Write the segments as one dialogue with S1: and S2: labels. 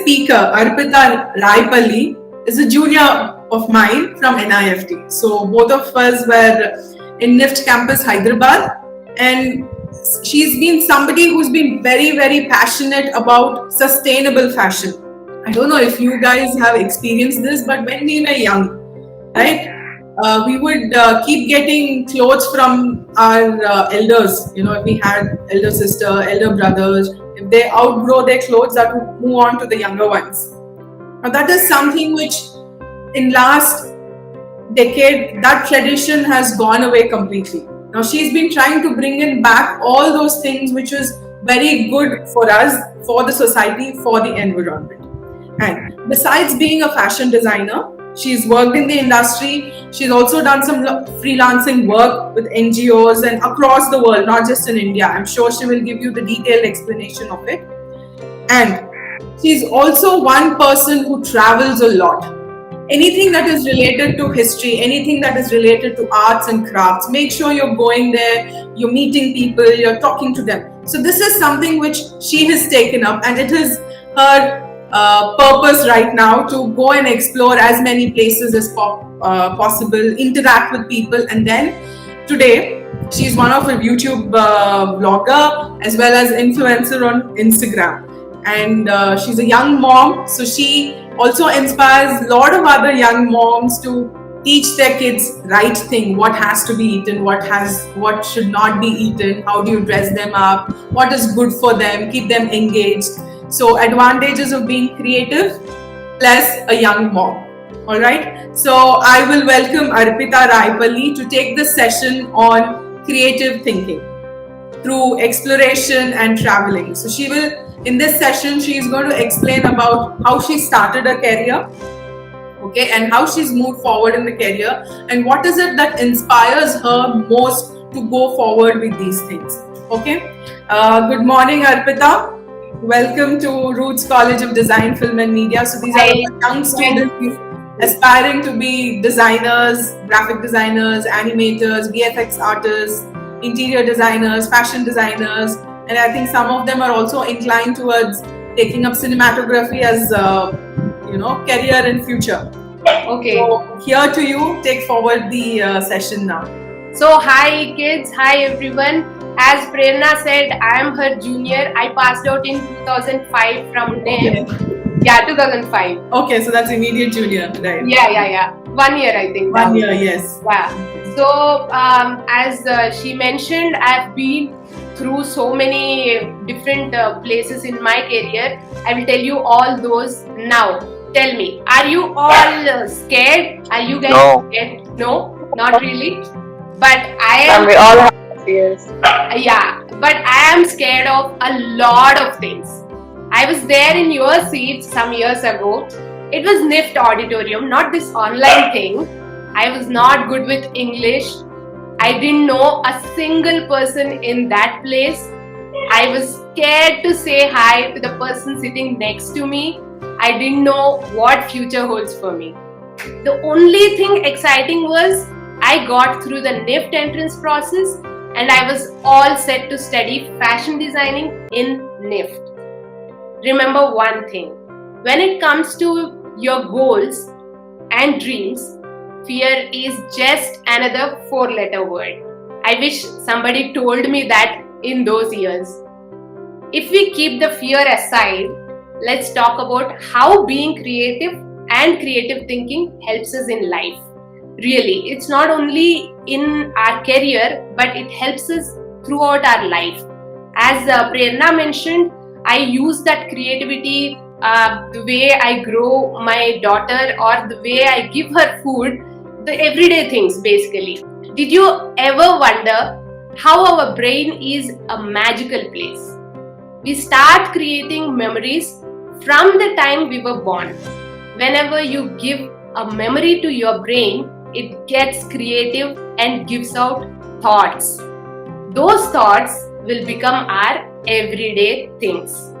S1: speaker, Arpita Raipalli, is a junior of mine from NIFT. So both of us were in NIFT campus Hyderabad, and she's been somebody who's been very, very passionate about sustainable fashion. I don't know if you guys have experienced this, but when we were young, right, we would keep getting clothes from our elders. You know, if we had elder sister, elder brothers, if they outgrow their clothes, that would move on to the younger ones. Now that is something which in last decade, that tradition has gone away completely. Now she's been trying to bring in back all those things which is very good for us, for the society, for the environment. And besides being a fashion designer, she's worked in the industry. She's also done some freelancing work with NGOs and across the world, not just in India. I'm sure she will give you the detailed explanation of it. And she's also one person who travels a lot. Anything that is related to history, anything that is related to arts and crafts, make sure you're going there, you're meeting people, you're talking to them. So this is something which she has taken up, and it is her purpose right now to go and explore as many places as possible, interact with people. And then today she's one of a YouTube blogger as well as influencer on Instagram, and she's a young mom, so she also inspires a lot of other young moms to teach their kids right thing, what has to be eaten, what should not be eaten, how do you dress them up, what is good for them, keep them engaged. So advantages of being creative plus a young mom. All right. So I will welcome Arpita Raipalli to take this session on creative thinking through exploration and traveling. So she will, in this session, she is going to explain about how she started her career, okay, and how she's moved forward in the career, and what is it that inspires her most to go forward with these things. Okay. Good morning, Arpita. Welcome to Roots College of Design, Film and Media. So these are young students aspiring to be designers, graphic designers, animators, VFX artists, interior designers, fashion designers, and I think some of them are also inclined towards taking up cinematography as career in future.
S2: Okay.
S1: So here to you, take forward the session now.
S2: So hi kids, hi everyone. As Prerna said, I am her junior. I passed out in 2005 from NIFT.
S1: Okay.
S2: Yeah, 2005.
S1: Okay, so that's immediate junior, right?
S2: Yeah. 1 year, I think.
S1: 1 year, yes.
S2: Yeah. So as she mentioned, I've been through so many different places in my career. I will tell you all those now. Tell me, are you all scared? Are you guys scared? No, not really. But I am.
S3: And we all have fears.
S2: Yeah, but I am scared of a lot of things. I was there in your seat some years ago. It was NIFT auditorium, not this online thing. I was not good with English. I didn't know a single person in that place. I was scared to say hi to the person sitting next to me. I didn't know what future holds for me. The only thing exciting was I got through the NIFT entrance process and I was all set to study fashion designing in NIFT. Remember one thing, when it comes to your goals and dreams, fear is just another 4-letter word. I wish somebody told me that in those years. If we keep the fear aside, let's talk about how being creative and creative thinking helps us in life. Really, it's not only in our career, but it helps us throughout our life. As Prerna mentioned, I use that creativity, the way I grow my daughter or the way I give her food, the everyday things basically. Did you ever wonder how our brain is a magical place? We start creating memories from the time we were born. Whenever you give a memory to your brain, it gets creative and gives out thoughts. Those thoughts will become our everyday things.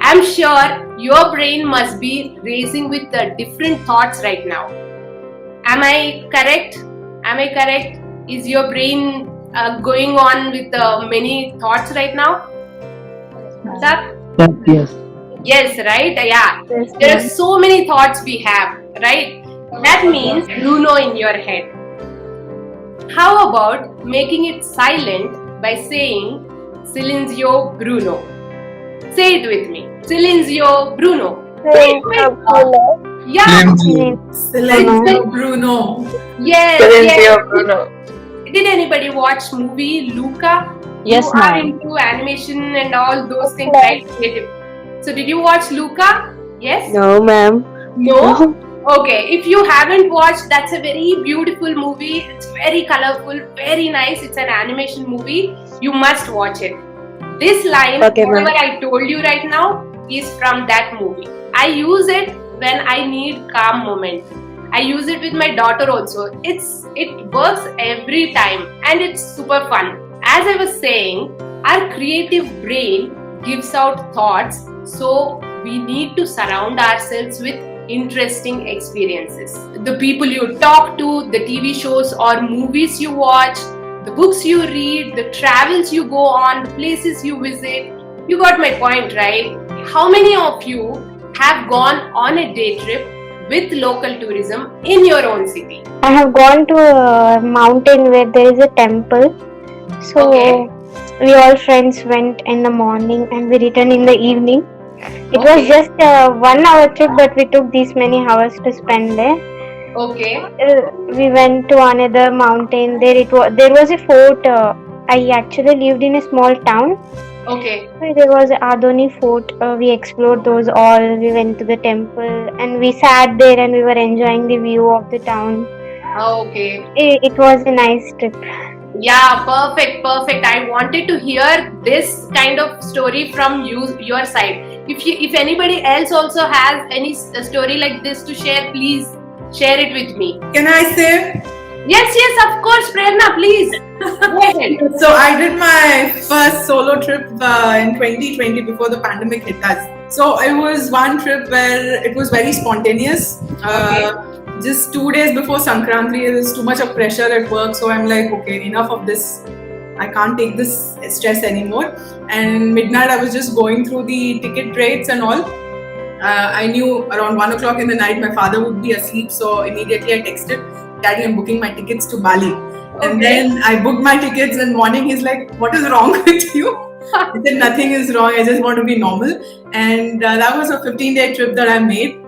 S2: I'm sure your brain must be racing with the different thoughts right now. Am I correct? Is your brain going on with many thoughts right now?
S4: Yes.
S2: Yes, right? Yeah.
S3: Yes,
S2: There are
S3: ma'am.
S2: so many thoughts we have, right? That means Bruno in your head. How about making it silent by saying Silenzio Bruno? Say it with me. Silenzio Bruno. Say it with
S3: Bruno.
S2: Yeah.
S1: Silenzio Bruno.
S2: Yes.
S3: Silenzio Bruno.
S2: Did anybody watch movie Luca?
S4: Yes,
S2: You are
S4: ma'am.
S2: into animation and all those things,
S3: Yes.
S2: right? Creative. So did you watch Luca? Yes?
S3: No, ma'am.
S2: No? Okay, if you haven't watched, that's a very beautiful movie. It's very colorful, very nice. It's an animation movie. You must watch it. This line,
S3: Okay, ma'am.
S2: whatever I told you right now, is from that movie. I use it when I need calm moment. I use it with my daughter also. It works every time and it's super fun. As I was saying, our creative brain gives out thoughts, so we need to surround ourselves with interesting experiences. The people you talk to, the TV shows or movies you watch, the books you read, the travels you go on, the places you visit. You got my point, right? How many of you have gone on a day trip with local tourism in your own city?
S3: I have gone to a mountain where there is a temple. So
S2: Okay.
S3: we all friends went in the morning and we returned in the evening. It was
S2: Okay.
S3: just a 1 hour trip, but we took these many hours to spend there.
S2: Okay.
S3: We went to another mountain. There was a fort. I actually lived in a small town.
S2: Okay.
S3: There was Adoni Fort. We explored those all. We went to the temple and we sat there and we were enjoying the view of the town.
S2: Okay.
S3: It was a nice trip.
S2: Yeah, perfect. I wanted to hear this kind of story from your side. If anybody else also has any story like this to share, please share it with me.
S1: Can I say?
S2: Yes, of course, Prerna, please. Go ahead.
S1: So I did my first solo trip in 2020 before the pandemic hit us. So it was one trip where it was very spontaneous. Just 2 days before Sankranti, there was too much of pressure at work. So I'm like, okay, enough of this. I can't take this stress anymore. And midnight, I was just going through the ticket rates and all. I knew around 1 o'clock in the night my father would be asleep. So immediately I texted, Daddy, I'm booking my tickets to Bali. And then I booked my tickets and morning he's like, what is wrong with you? I said, nothing is wrong. I just want to be normal. And that was a 15-day trip that I made.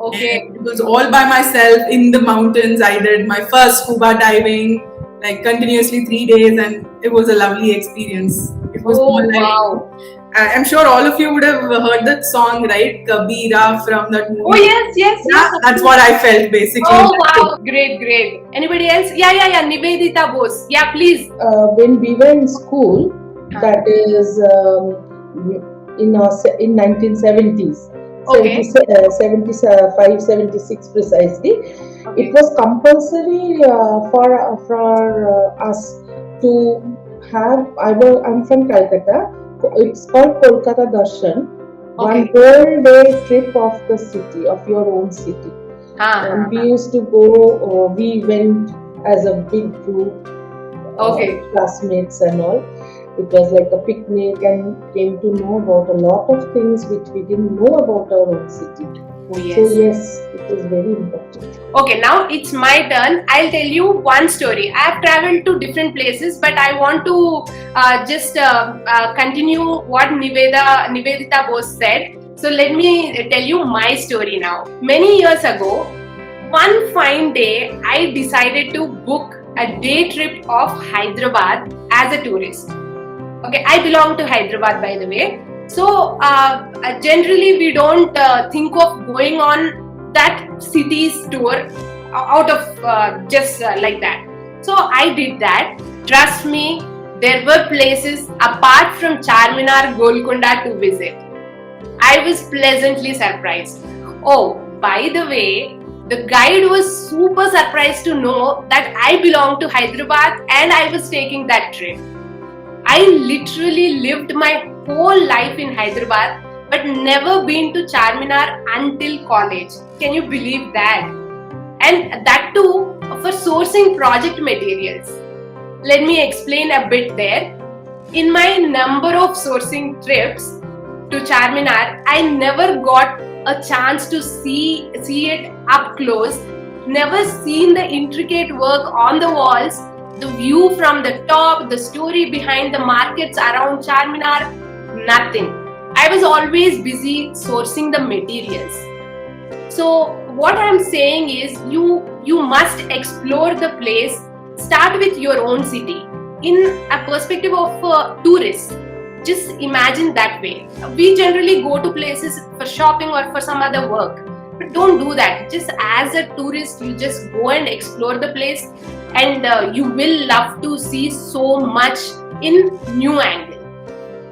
S2: Okay.
S1: And it was all by myself in the mountains. I did my first scuba diving, like continuously 3 days, and it was a lovely experience. It was more like,
S2: Wow.
S1: I'm sure all of you would have heard that song, right? Kabira from that movie.
S2: Oh yes.
S1: Yeah, that's what I felt basically.
S2: Oh wow, great. Anybody else? Yeah. Nivedita Bose. Yeah, please.
S4: When we were in school, that is in 1970s,
S2: Okay.
S4: 75, 76 precisely. It was compulsory for us to have. I'm from Calcutta. It's called Kolkata Darshan. One whole day trip of the city, of your own city. And we used to go. We went as a big group. Classmates and all. It was like a picnic and came to know about a lot of things which we didn't know about our own city.
S2: Oh yes.
S4: So yes, it was very important.
S2: Okay, now it's my turn. I'll tell you one story. I have traveled to different places, but I want to just continue what Nivedita Bose said. So let me tell you my story now. Many years ago, one fine day, I decided to book a day trip of Hyderabad as a tourist. Okay, I belong to Hyderabad, by the way. So generally we don't think of going on that city's tour out of just like that. So I did that. Trust me, there were places apart from Charminar, Golconda to visit. I was pleasantly surprised. Oh, by the way, the guide was super surprised to know that I belong to Hyderabad and I was taking that trip. I literally lived my whole life in Hyderabad but never been to Charminar until college. Can you believe that? And that too for sourcing project materials. Let me explain a bit there. In my number of sourcing trips, to Charminar, I never got a chance to see it up close. Never seen the intricate work on the walls, the view from the top, the story behind the markets around Charminar, nothing. I was always busy sourcing the materials. So what I'm saying is you must explore the place. Start with your own city in a perspective of tourists. Just imagine that way. We generally go to places for shopping or for some other work, but don't do that. Just as a tourist, you just go and explore the place, and you will love to see so much in new angle.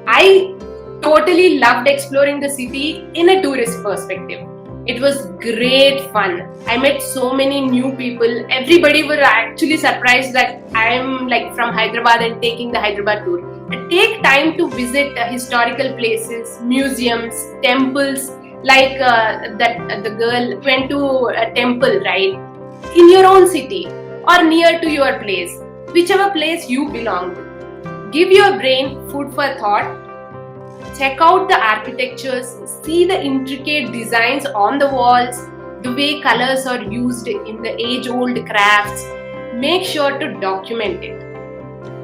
S2: I totally loved exploring the city in a tourist perspective. It was great fun. I met so many new people. Everybody were actually surprised that I am like from Hyderabad and taking the Hyderabad tour. Take time to visit historical places, museums, temples. Like that the girl went to a temple, right? In your own city or near to your place, whichever place you belong to. Give your brain food for thought. Check out the architectures, see the intricate designs on the walls, the way colors are used in the age-old crafts. Make sure to document it.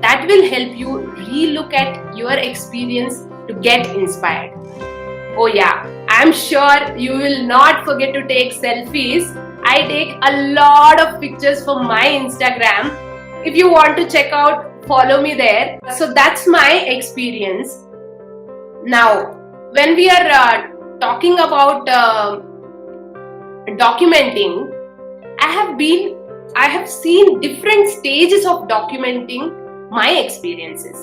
S2: That will help you re-look at your experience to get inspired. Oh yeah, I'm sure you will not forget to take selfies. I take a lot of pictures for my Instagram. If you want to check out, follow me there. So that's my experience. Now, when we are talking about documenting, I have seen different stages of documenting my experiences.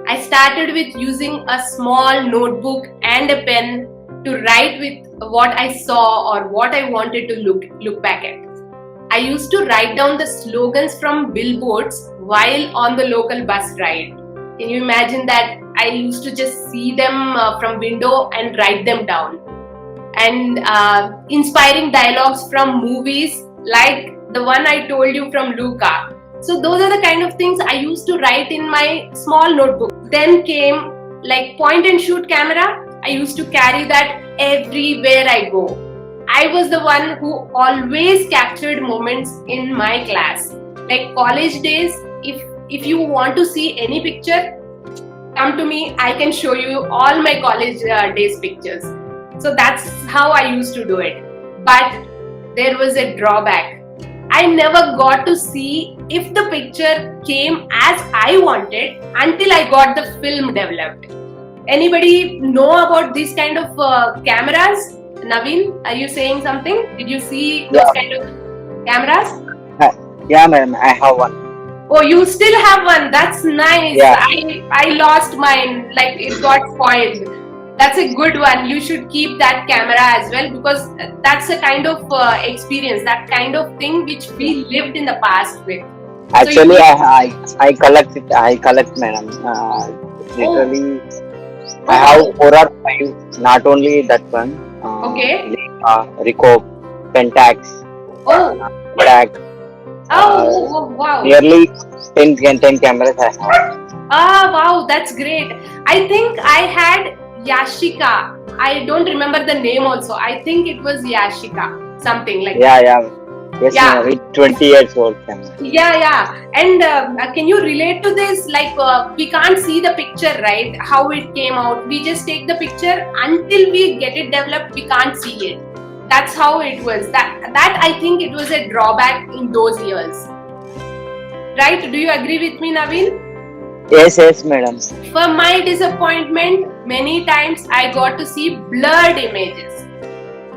S2: I started with using a small notebook and a pen to write with what I saw or what I wanted to look back at. I used to write down the slogans from billboards while on the local bus ride. Can you imagine that? I used to just see them from window and write them down. And inspiring dialogues from movies like the one I told you from Luca. So those are the kind of things I used to write in my small notebook. Then came like point and shoot camera. I used to carry that everywhere I go. I was the one who always captured moments in my class. Like college days, if you want to see any picture, come to me, I can show you all my college days pictures. So that's how I used to do it. But there was a drawback. I never got to see if the picture came as I wanted until I got the film developed. Anybody know about these kind of cameras? Naveen, are you saying something? Did you see those kind of cameras?
S5: Yeah, ma'am, I have one.
S2: Oh, you still have one? That's nice.
S5: Yeah.
S2: I lost mine. Like it got spoiled. That's a good one. You should keep that camera as well because that's a kind of experience, that kind of thing which we lived in the past with.
S5: Actually, I collect it. I collect, madam. Literally, I have 4 or 5. Not only that one.
S2: Okay.
S5: Ricoh, Pentax, Kodak.
S2: Wow.
S5: Nearly 10 cameras I have.
S2: Wow, that's great. I think I had Yashica. I don't remember the name also. I think it was Yashica. Something like that.
S5: Yeah. Yes,
S2: Yeah.
S5: ma'am. It's 20 years old camera.
S2: Yeah. And can you relate to this? Like we can't see the picture, right? How it came out. We just take the picture until we get it developed. We can't see it. That's how it was. That I think it was a drawback in those years. Right? Do you agree with me, Naveen?
S5: Yes, madam.
S2: For my disappointment, many times I got to see blurred images.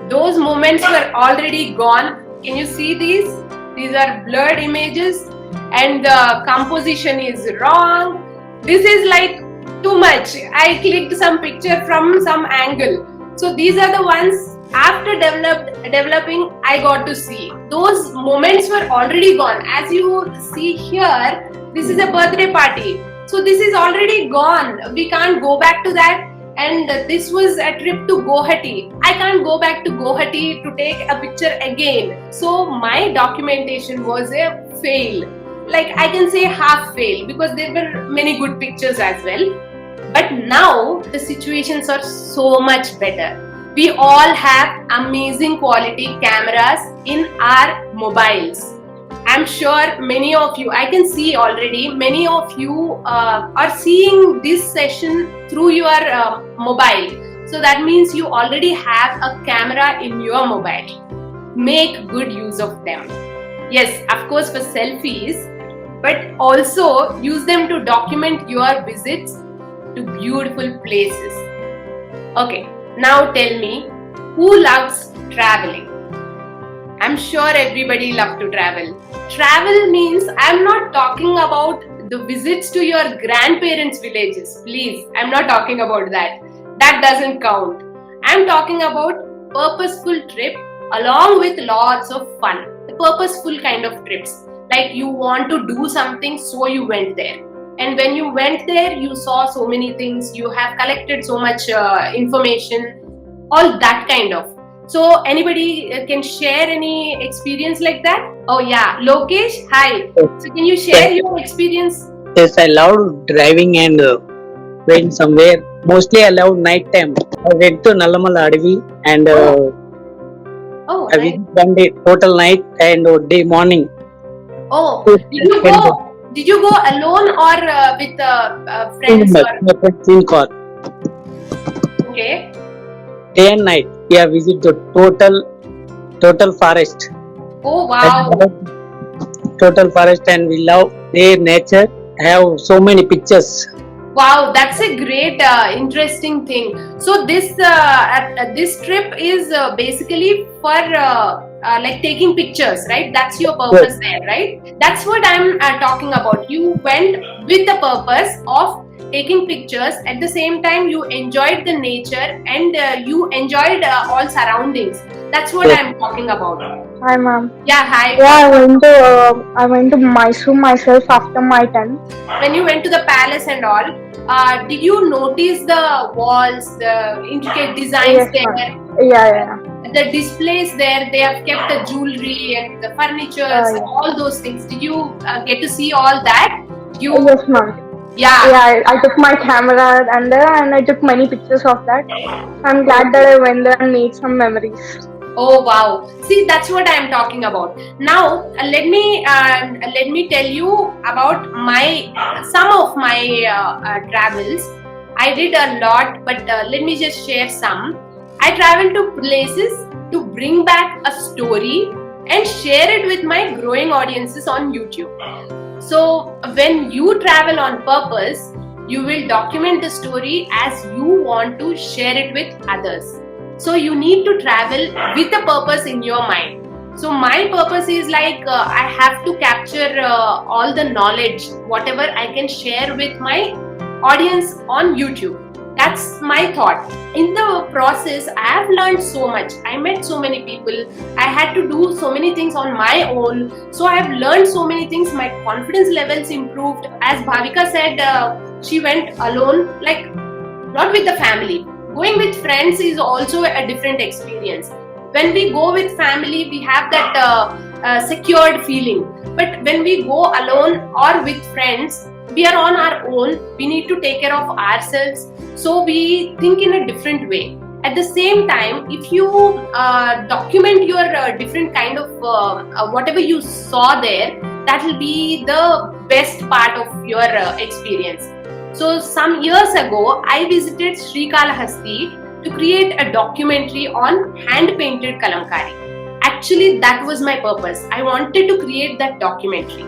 S2: Those moments were already gone. Can you see these? These are blurred images and the composition is wrong. This is like too much. I clicked some picture from some angle. So these are the ones after developing I got to see. Those moments were already gone. As you see here, this is a birthday party. So this is already gone. We can't go back to that. And this was a trip to Guwahati. I can't go back to Guwahati to take a picture again. So my documentation was a fail. Like I can say half fail because there were many good pictures as well. But now the situations are so much better. We all have amazing quality cameras in our mobiles. I'm sure many of you, I can see already, many of you are seeing this session through your mobile. So that means you already have a camera in your mobile. Make good use of them. Yes, of course, for selfies, but also use them to document your visits to beautiful places. Okay, now tell me, who loves traveling? I'm sure everybody loves to travel. Travel means I'm not talking about the visits to your grandparents' villages. Please, I'm not talking about that. That doesn't count. I'm talking about purposeful trip along with lots of fun. The purposeful kind of trips. Like you want to do something, so you went there. And when you went there, you saw so many things, you have collected so much information, all that kind of. So anybody can share any experience like that? Oh yeah, Lokesh, hi. So can you share your experience?
S6: Yes, I love driving and went somewhere. Mostly I love night time. I went to Nallamala Adavi and
S2: Oh,
S6: I
S2: nice.
S6: visited one day, total night and day morning.
S2: Oh, did you go alone or with friends? Or,
S6: In car.
S2: okay.
S6: Day and night. We have visited the total forest.
S2: Oh wow.
S6: Total forest, and we love their nature. I have so many pictures.
S2: Wow, that's a great, interesting thing. So this trip is basically for like taking pictures, right? That's your purpose there, right? That's what I'm talking about. You went with the purpose of taking pictures. At the same time, you enjoyed the nature and you enjoyed all surroundings. That's what I'm talking about.
S3: Hi, ma'am.
S2: Yeah, hi.
S3: Yeah, I went to Mysore myself after my 10th.
S2: When you went to the palace and all, did you notice the walls, the intricate designs
S3: Yes,
S2: there?
S3: ma'am. Yeah.
S2: The displays there, they have kept the jewelry and the furniture,
S3: Yeah.
S2: all those things. Did you get to see all that?
S3: Yes, ma'am.
S2: Yeah.
S3: Yeah, I took my camera and I took many pictures of that. I'm glad that I went there and made some memories.
S2: Oh wow! See, that's what I am talking about. Now, let me tell you about some of my travels. I did a lot, but let me just share some. I traveled to places to bring back a story and share it with my growing audiences on YouTube. So, when you travel on purpose, you will document the story as you want to share it with others. So you need to travel with a purpose in your mind. So my purpose is like I have to capture all the knowledge, whatever I can share with my audience on YouTube. That's my thought. In the process, I have learned so much. I met so many people. I had to do so many things on my own. So I have learned so many things. My confidence levels improved. As Bhavika said, she went alone, like not with the family. Going with friends is also a different experience. When we go with family, we have that secured feeling. But when we go alone or with friends, we are on our own. We need to take care of ourselves. So we think in a different way. At the same time, if you document your different kind of whatever you saw there, that will be the best part of your experience. So some years ago, I visited Srikalahasti to create a documentary on hand-painted Kalamkari. Actually, that was my purpose. I wanted to create that documentary.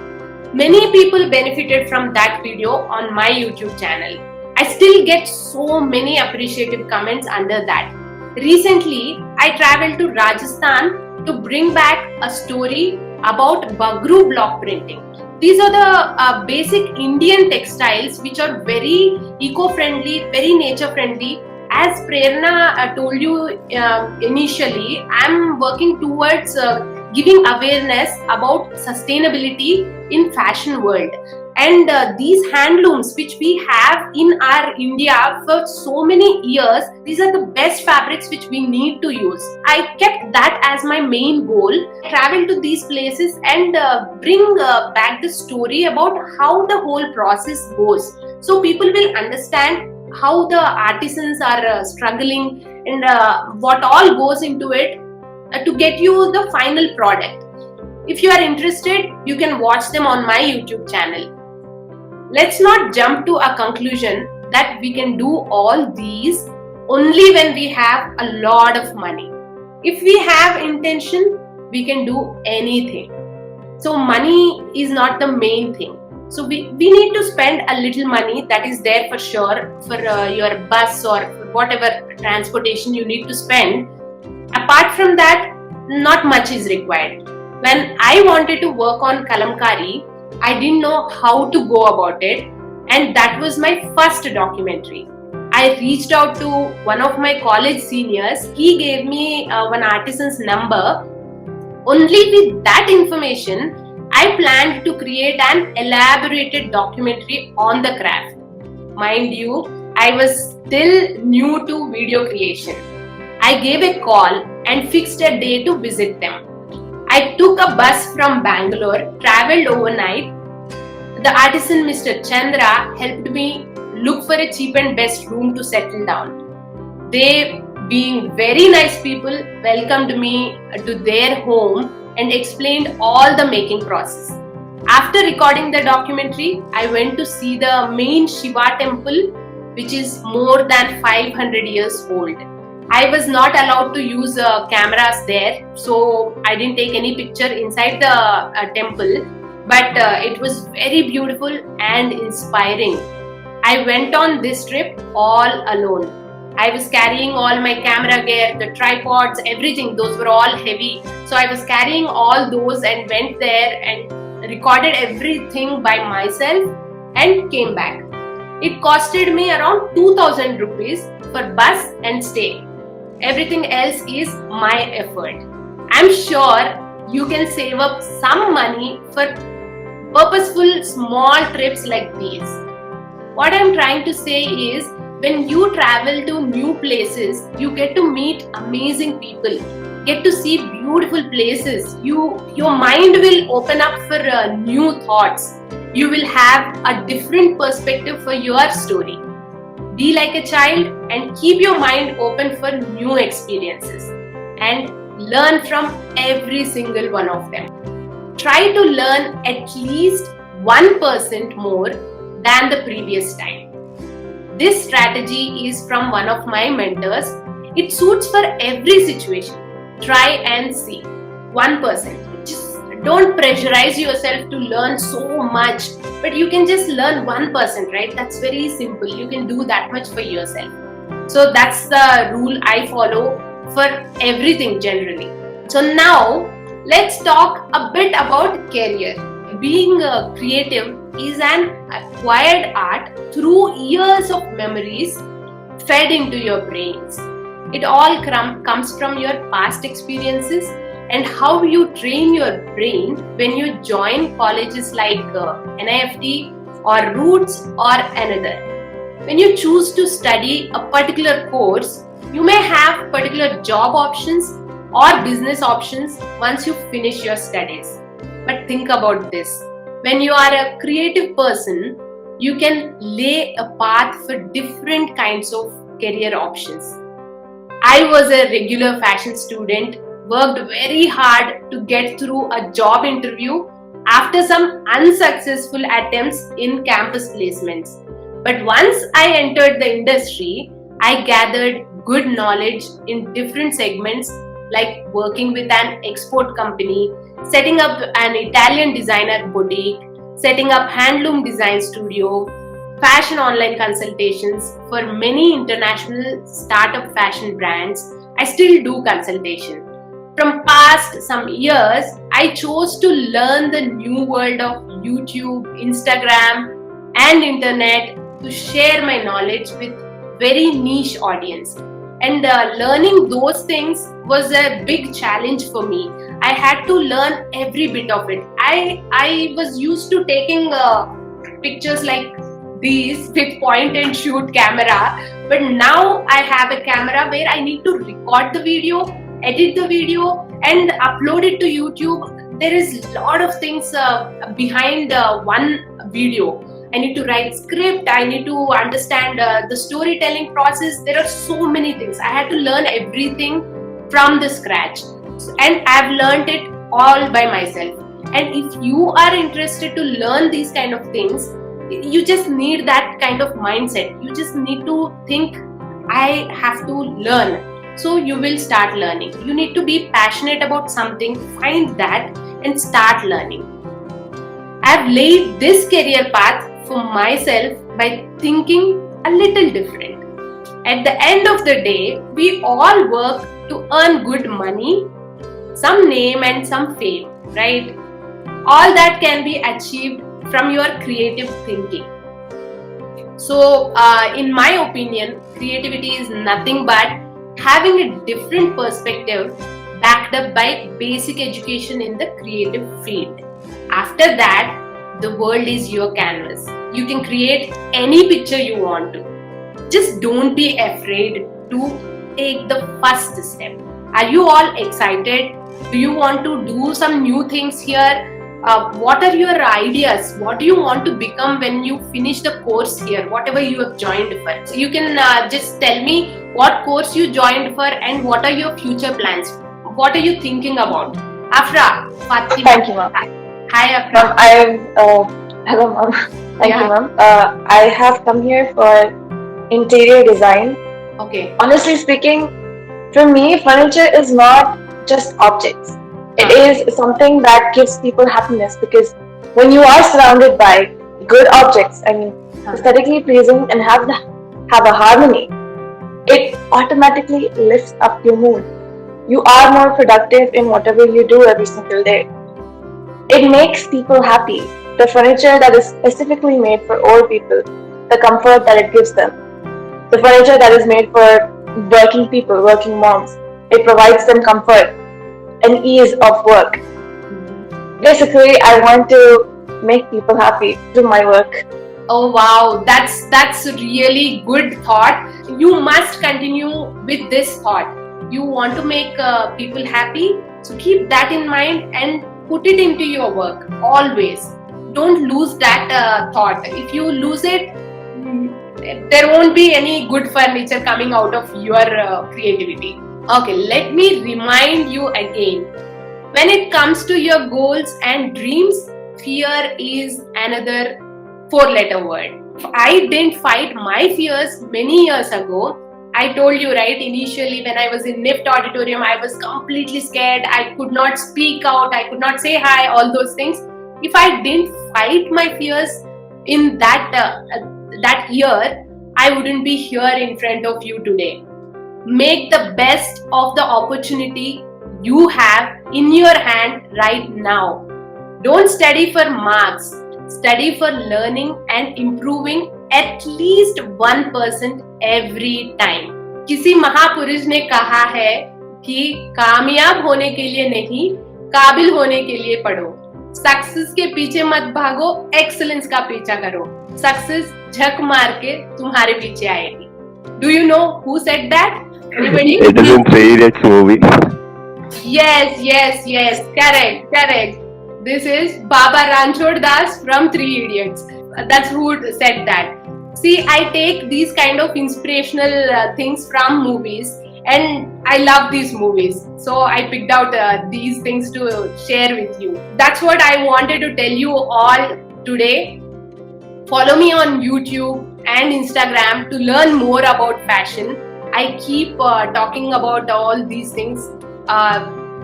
S2: Many people benefited from that video on my YouTube channel. I still get so many appreciative comments under that. Recently, I traveled to Rajasthan to bring back a story about Bagru block printing. These are the basic Indian textiles which are very eco-friendly, very nature-friendly. As Prerna told you initially, I'm working towards giving awareness about sustainability in fashion world. And these handlooms which we have in our India for so many years, these are the best fabrics which we need to use. I kept that as my main goal. Travel to these places and bring back the story about how the whole process goes. So people will understand how the artisans are struggling and what all goes into it to get you the final product. If you are interested, you can watch them on my YouTube channel. Let's not jump to a conclusion that we can do all these only when we have a lot of money. If we have intention, we can do anything. So money is not the main thing. So we need to spend a little money, that is there for sure, for your bus or for whatever transportation you need to spend. Apart from that, not much is required. When I wanted to work on Kalamkari, I didn't know how to go about it, and that was my first documentary. I reached out to one of my college seniors. He gave me one artisan's number. Only with that information, I planned to create an elaborated documentary on the craft. Mind you, I was still new to video creation. I gave a call and fixed a day to visit them. I took a bus from Bangalore, travelled overnight. The artisan Mr. Chandra helped me look for a cheap and best room to settle down. They, being very nice people, welcomed me to their home and explained all the making process. After recording the documentary, I went to see the main Shiva temple, which is more than 500 years old. I was not allowed to use cameras there, so I didn't take any picture inside the temple, but it was very beautiful and inspiring. I went on this trip all alone. I was carrying all my camera gear, the tripods, everything. Those were all heavy. So I was carrying all those and went there and recorded everything by myself and came back. It costed me around 2000 rupees for bus and stay. Everything else is my effort. I'm sure you can save up some money for purposeful small trips like these. What I'm trying to say is, when you travel to new places, you get to meet amazing people, get to see beautiful places. Your mind will open up for new thoughts. You will have a different perspective for your story. Be like a child and keep your mind open for new experiences and learn from every single one of them. Try to learn at least 1% more than the previous time. This strategy is from one of my mentors. It suits for every situation. Try and see. 1%. Just don't pressurize yourself to learn so much, but you can just learn 1%, right? That's very simple. You can do that much for yourself. So that's the rule I follow for everything generally. So now let's talk a bit about career. Being creative is an acquired art through years of memories fed into your brains. It all comes from your past experiences and how you train your brain when you join colleges like NIFT or Roots or another. When you choose to study a particular course, you may have particular job options or business options once you finish your studies. But think about this. When you are a creative person, you can lay a path for different kinds of career options. I was a regular fashion student, worked very hard to get through a job interview after some unsuccessful attempts in campus placements. But once I entered the industry, I gathered good knowledge in different segments like working with an export company, setting up an Italian designer boutique, setting up handloom design studio, fashion online consultations for many international startup fashion brands. I still do consultation. From past some years, I chose to learn the new world of YouTube, Instagram and internet to share my knowledge with very niche audience. And learning those things was a big challenge for me. I had to learn every bit of it. I was used to taking pictures like these with point and shoot camera, but now I have a camera where I need to record the video, edit the video and upload it to YouTube. There is a lot of things behind one video. I need to write script, I need to understand the storytelling process. There are so many things. I had to learn everything from the scratch, and I've learned it all by myself. And if you are interested to learn these kind of things, you just need that kind of mindset. You just need to think, I have to learn. So you will start learning. You need to be passionate about something, find that and start learning. I've laid this career path for myself by thinking a little different. At the end of the day, we all work to earn good money, some name and some fame, right? All that can be achieved from your creative thinking. So, in my opinion, creativity is nothing but having a different perspective backed up by basic education in the creative field. After that, the world is your canvas. You can create any picture you want to. Just don't be afraid to take the first step. Are you all excited? Do you want to do some new things here? What are your ideas? What do you want to become when you finish the course here, whatever you have joined for? So you can just tell me what course you joined for and what are your future plans. What are you thinking about? Afra, Fatima.
S7: Thank you, ma'am.
S2: Hi, Afra.
S7: Hello, ma'am. Thank you, ma'am. I have come here for interior design.
S2: Okay.
S7: Honestly speaking, for me, furniture is not just objects. It is something that gives people happiness, because when you are surrounded by good objects and aesthetically pleasing and have a harmony, it automatically lifts up your mood. You are more productive in whatever you do every single day. It makes people happy. The furniture that is specifically made for old people, the comfort that it gives them. The furniture that is made for working people, working moms, it provides them comfort and ease of work. Basically, I want to make people happy through my work.
S2: Oh wow, that's a really good thought. You must continue with this thought. You want to make people happy, so keep that in mind and put it into your work always. Don't lose that thought. If you lose it, there won't be any good furniture coming out of your creativity. Okay, let me remind you again. When it comes to your goals and dreams, fear is another 4-letter word. I didn't fight my fears many years ago. I told you, right, initially when I was in NIFT auditorium, I was completely scared. I could not speak out. I could not say hi, all those things. If I didn't fight my fears in that year, I wouldn't be here in front of you today. Make the best of the opportunity you have in your hand right now. Don't study for marks. Study for learning and improving at least 1% every time. किसी महापुरुष ने कहा है कि कामयाब होने के लिए नहीं, काबिल होने के लिए पढ़ो. सक्सेस के पीछे मत भागो, एक्सीलेंस का पीछा करो. सक्सेस झक मार के तुम्हारे पीछे आएगी. Do you know who said that? Anybody?
S8: It is in 3 Idiots movie.
S2: Yes. Correct. This is Baba Ranchod Das from 3 Idiots. That's who said that. See, I take these kind of inspirational things from movies, and I love these movies. So I picked out these things to share with you. That's what I wanted to tell you all today. Follow me on YouTube and Instagram to learn more about fashion. I keep talking about all these things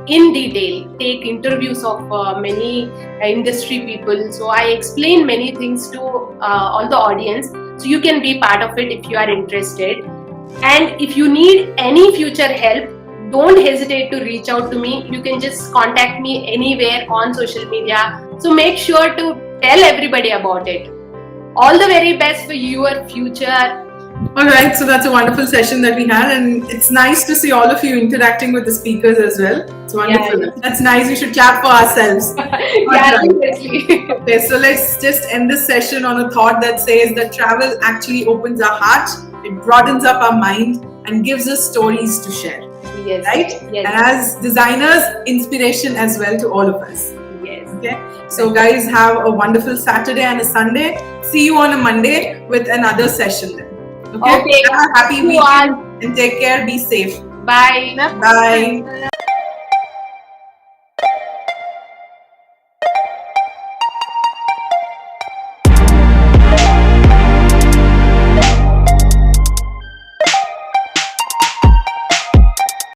S2: in detail. Take interviews of many industry people. So I explain many things to all the audience. So you can be part of it if you are interested. And if you need any future help, don't hesitate to reach out to me. You can just contact me anywhere on social media. So make sure to tell everybody about it. All the very best for your future.
S1: Alright, so that's a wonderful session that we had, and it's nice to see all of you interacting with the speakers as well. It's wonderful.
S2: Yeah.
S1: That's nice. We should clap for ourselves.
S2: Yeah, seriously.
S1: Okay, so let's just end this session on a thought that says that travel actually opens our heart, it broadens up our mind, and gives us stories to share.
S2: Yes.
S1: Right?
S2: Yes.
S1: And as designers, inspiration as well to all of us.
S2: Yes.
S1: Okay. So guys, have a wonderful Saturday and a Sunday. See you on a Monday with another session then. Okay.
S2: Okay.
S1: Have a happy
S2: See you
S1: weekend and take care. Be safe.
S2: Bye.
S1: Bye.